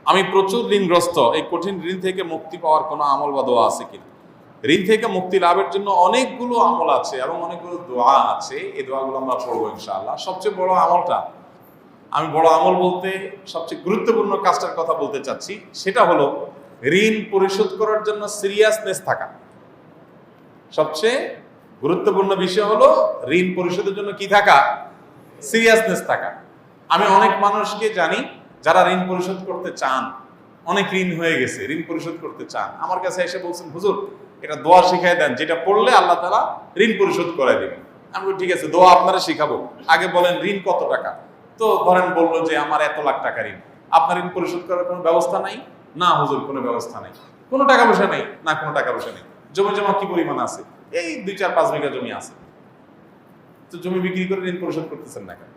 আমি প্রচুর ঋণগ্রস্ত, এই কঠিন ঋণ থেকে মুক্তি পাওয়ার কোনো আমল বা দোয়া আছে কিনা? ঋণ থেকে মুক্তি লাভের জন্য অনেকগুলো আমল আছে এবং অনেকগুলো দোয়া আছে। এই দোয়াগুলো আমরা পড়বো ইনশাআল্লাহ। সবচেয়ে বড় আমলটা, আমি বড় আমল বলতে সবচেয়ে গুরুত্বপূর্ণ কাজটার কথা বলতে চাচ্ছি, সেটা হলো ঋণ পরিশোধ করার জন্য সিরিয়াসনেস থাকা। সবচেয়ে গুরুত্বপূর্ণ বিষয় হলো ঋণ পরিশোধের জন্য কি থাকা? সিরিয়াসনেস থাকা। আমি অনেক মানুষকে জানি যারা ঋণ পরিশোধ করতে চান, অনেক ঋণ হয়ে গেছে, ঋণ পরিশোধ করতে চান, আমার কাছে এসে বলছেন, হুজুর এটা দোয়া শিখাই দেন, যেটা পড়লে আল্লাহ তাআলা ঋণ পরিশোধ করাই দিবেন। আমি বলি ঠিক আছে, দোয়া আপনারা শিখাবো, আগে বলেন ঋণ কত টাকা। তো ধরেন বললো যে আমার এত লাখ টাকা ঋণ, আপনার ঋণ পরিশোধ করার কোনো ব্যবস্থা নাই? না হুজুর, কোনো ব্যবস্থা নেই। কোনো টাকা পয়সা নেই? না, কোনো টাকা পয়সা নেই। জমি জমা কি পরিমাণ আছে? এই 2-4-5 বিঘা জমি আছে। তো জমি বিক্রি করে ঋণ পরিশোধ করতেছেন না কেন?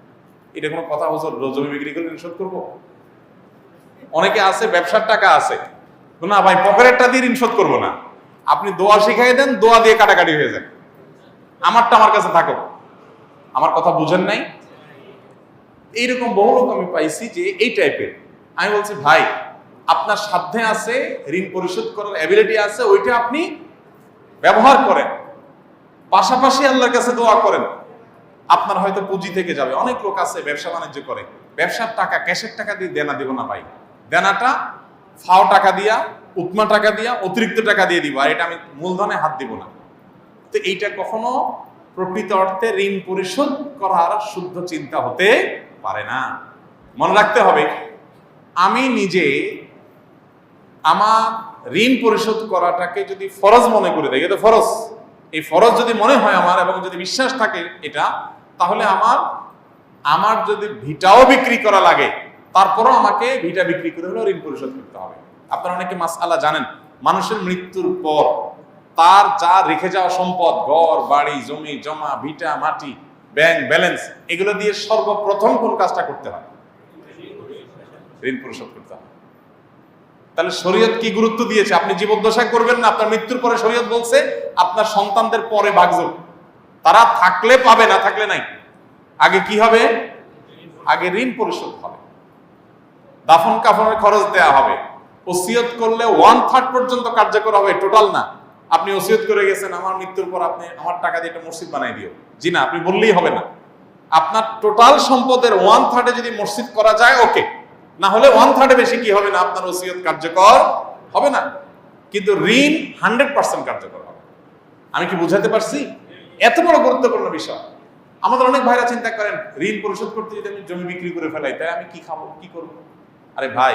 এটা কোনো কথা হুজুর, জমি বিক্রি করে ঋণ শোধ করবো? অনেকে আছে ব্যবসার টাকা আছে, না ভাই পকেটেরটা দিয়ে ঋণ শোধ করবো না। আপনি দোয়া শিখাই দেন, দোয়া দিয়ে কাটাকাটি হয়ে যায়, আমারটা আমার কাছে থাকো। আমার কথা বুঝেন নাই? এইরকম বহু লোক আমি পাইছি যে এই টাইপের। আমি বলছি ভাই, আপনার সাধ্যে আছে, ঋণ পরিশোধ করার অ্যাবিলিটি আছে, ওইটা আপনি ব্যবহার করেন, পাশাপাশি আল্লাহর কাছে দোয়া করেন। আপনার হয়তো পুঁজি থেকে যাবে। অনেক লোক আছে ব্যবসা বাণিজ্য করে, ব্যবসার টাকা ক্যাশের টাকা দিয়ে দেনা দিব না ভাই, দেনাটা ফাও টাকা দিয়া, উৎমা টাকা দিয়া, অতিরিক্ত টাকা দিয়ে দিব, আর এটা আমি মূলধনে হাত দিব না। তো এইটা কখনো প্রকৃত অর্থে ঋণ পরিশোধ করার শুদ্ধ চিন্তা হতে পারে না। মনে রাখতে হবে, আমি নিজে আমার ঋণ পরিশোধ করাটাকে যদি ফরজ মনে করে দেয়, এটা ফরজ, এই ফরজ যদি মনে হয় আমার এবং যদি বিশ্বাস থাকে এটা, তাহলে আমার যদি ভিটাও বিক্রি করা লাগে, তারপরও আমাকে ভিটা বিক্রি করে হলেও ঋণ পরিশোধ করতে হবে। আপনারা অনেকে মাসআলা জানেন, মানুষের মৃত্যুর পর তার যা রেখে যাওয়া সম্পদ, ঘর বাড়ি জমি জমা ভিটা মাটি ব্যাংক ব্যালেন্স, এগুলো দিয়ে সর্বপ্রথম কোন কাজটা করতে হয়? ঋণ পরিশোধ করতে হয়। তাহলে শরীয়ত কি গুরুত্ব দিয়েছে? আপনি জীবদ্দশায় করবেন না, আপনার মৃত্যুর পরে শরীয়ত বলছে আপনার সন্তানদের পরে ভাগযোগ, তারা থাকলে পাবে, না থাকলে নাই। আগে কি হবে? আগে ঋণ পরিশোধ হবে, দাফন কাফনের খরচ দেয়া হবে, ওসিয়ত করলে 1/3 পর্যন্ত কার্যকর হবে, টোটাল না। আপনি ওসিয়ত করে গেছেন আমার মৃত্যুর পর আপনি আমার টাকা দিয়ে একটা মসজিদ বানাই দিও, জি না, আপনি বললেই হবে না। আপনার টোটাল সম্পদের 1/3 যদি মসজিদ করা যায় ওকে, না হলে 1/3 বেশি কি হবে না, আপনার ওসিয়ত কার্যকর হবে না। কিন্তু ঋণ 100% কার্যকর হবে। আমি কি বুঝাতে পারছি? এত বড় গুরুত্বপূর্ণ বিষয়। আমাদের অনেক ভাইরা চিন্তা করেন, ঋণ পরিশোধ করতে যদি আমি জমি বিক্রি করে ফেলাই, তাই আমি কি খাবো, কি করবো? আরে ভাই,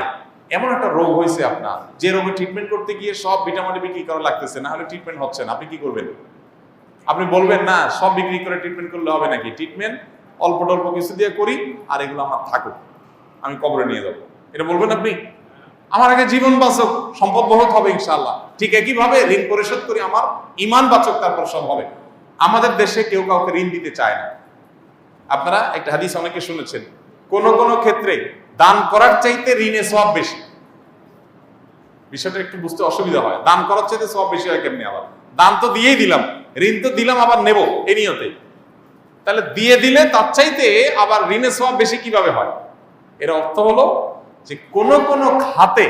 এমন একটা রোগ হয়েছে আপনার, যে রোগে ট্রিটমেন্ট করতে গিয়ে সব ভিটামিন বিক্রি করা লাগতেছে, না হলে ট্রিটমেন্ট হচ্ছে না, আপনি কি করবেন? আপনি বলবেন না সব বিক্রি করে ট্রিটমেন্ট করলে হবে নাকি? ট্রিটমেন্ট অল্প টল্প কিছু দিয়ে করি, আর এগুলো আমার থাকুক, আমি কবরে নিয়ে যাবো, এটা বলবেন আপনি? আমার আগে জীবন বাঁচক, সম্পদ বহুত হবে ইনশাআল্লাহ। ঠিক একইভাবে ঋণ পরিশোধ করি, আমার ইমান বাঁচক, তারপর সব হবে। আমাদের দেশে কেউ কাউকে ঋণ দিতে চায় না। আপনারা একটা হাদিস অনেকে শুনেছেন, কোন কোন ক্ষেত্রে দান করার চাইতে ঋণে সওয়াব বেশি। বিষয়টা একটু বুঝতে অসুবিধা হয়, দান করার চাইতে সওয়াব বেশি হয় কেমনি? আবার দান তো দিয়েই দিলাম, ঋণ তো দিলাম আবার নেব এই নিয়তে, তাহলে দিয়ে দিলে তার চাইতে আবার ঋণে সওয়াব বেশি কিভাবে হয়? এর অর্থ হলো যে কোন কোন খাতে,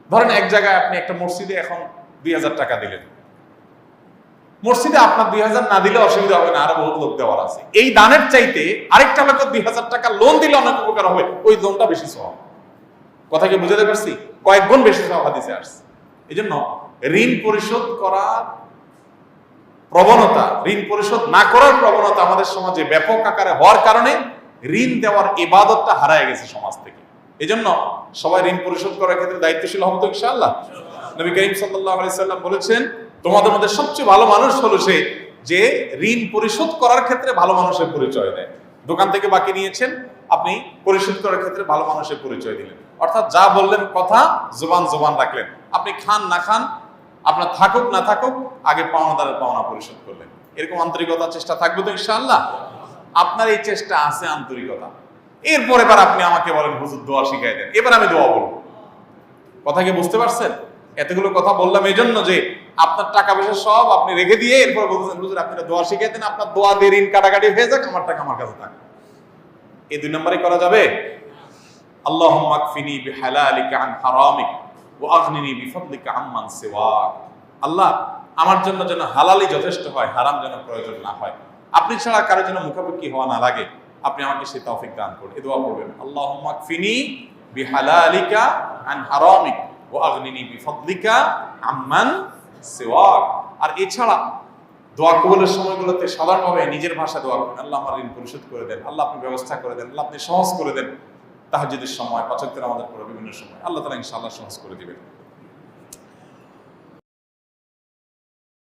ধরেন এক জায়গায় আপনি একটা মসজিদে এখন 2000 টাকা দিলেন, মসজিদে আপনার 2000 না দিলে অসুবিধা হবে না, আরো বহুত লোক দেওয়ার আছে। এই দানের চাইতে আরেকটা লোক 2000 টাকা লোন দিলে অনেক উপকার হবে, ওই লোনটা বেশি সওয়াব। কথা কি বুঝাতে পারছি? কয়েক গুণ বেশি সওয়াব হাদিসে আসছে। এই জন্য ঋণ পরিশোধ করার প্রবণতা, ঋণ পরিশোধ না করার প্রবণতা আমাদের সমাজে ব্যাপক আকারে হওয়ার কারণে ঋণ দেওয়ার ইবাদতটা হারায় গেছে সমাজ থেকে। এই জন্য সবাই ঋণ পরিশোধ করার ক্ষেত্রে দায়িত্বশীল হবো তো ইনশাআল্লাহ। নবী করিম সাল্লাল্লাহু আলাইহি সাল্লাম বলেছেন, তোমাদের মধ্যে সবচেয়ে ভালো মানুষ হলো সে যে ঋণ পরিশোধ করার ক্ষেত্রে ভালো মানুষের পরিচয় দেয়। দোকান থেকে বাকি নিয়েছেন, আপনি পরিশোধ করার ক্ষেত্রে ভালো মানুষের পরিচয় দিলেন, অর্থাৎ যা বললেন কথা জবান রাখলেন। আপনি খান না খান, আপনার থাকুক না থাকুক, আগে পাওনাদারের পাওনা পরিশোধ করলেন। এরকম আন্তরিকতার চেষ্টা থাকবে তো ইনশাআল্লাহ? আপনার এই চেষ্টা আছে, আন্তরিকতা। এরপর এবার আপনি আমাকে বলেন হুজুর দোয়া শিখাই দেন, এবার আমি দোয়া বলবো। কথা কি বুঝতে পারছেন? এতগুলো কথা বললাম এই জন্য যে আপনার টাকা পয়সা সব আপনি রেখে দিয়ে এরপর বলতেছেন হুজুর আপনি দোয়া শিখাই দেন, আপনার দোয়া দিয়ে ঋণ কাটাকাটি হয়ে যাক, আমার টাকা আমার কাছে থাক। এই 2 নম্বরই করা যাবে? আল্লাহুম্মা আকফিনি বিহালালিকা আন হারামিক ওয়া আগনিনি বিফাদলিকা আম্মান সিওয়াক। আল্লাহ, আমার জন্য যেন হালালি যথেষ্ট হয়, হারাম যেন প্রয়োজন না হয়, আপনি ছাড়া কারো যেন মুখাপেক্ষি হওয়া না লাগে, আপনি আমাকে সেই তৌফিক দান করুন। এই দোয়া পড়বেন, আল্লাহুম্মা আকফিনি বিহালালিকা আন হারামিক ওয়া আগনিনি বিফাদলিকা আম্মান সিওয়াক। আর এছাড়া দোয়া কবুলের সময়গুলোতে সাধারণভাবে নিজের ভাষা দোয়া করেন, আল্লাহ আমার ঋণ পরিশোধ করে দেন, আল্লাহ আপনি ব্যবস্থা করে দেন, আল্লাহ আপনি সহজ করে দেন। তাহাজ্জুদের সময়, পাঁচ ওয়াক্তের নামাজের পরে বিভিন্ন সময় আল্লাহ তাআলা ইনশাআল্লাহ সহজ করে দিবেন।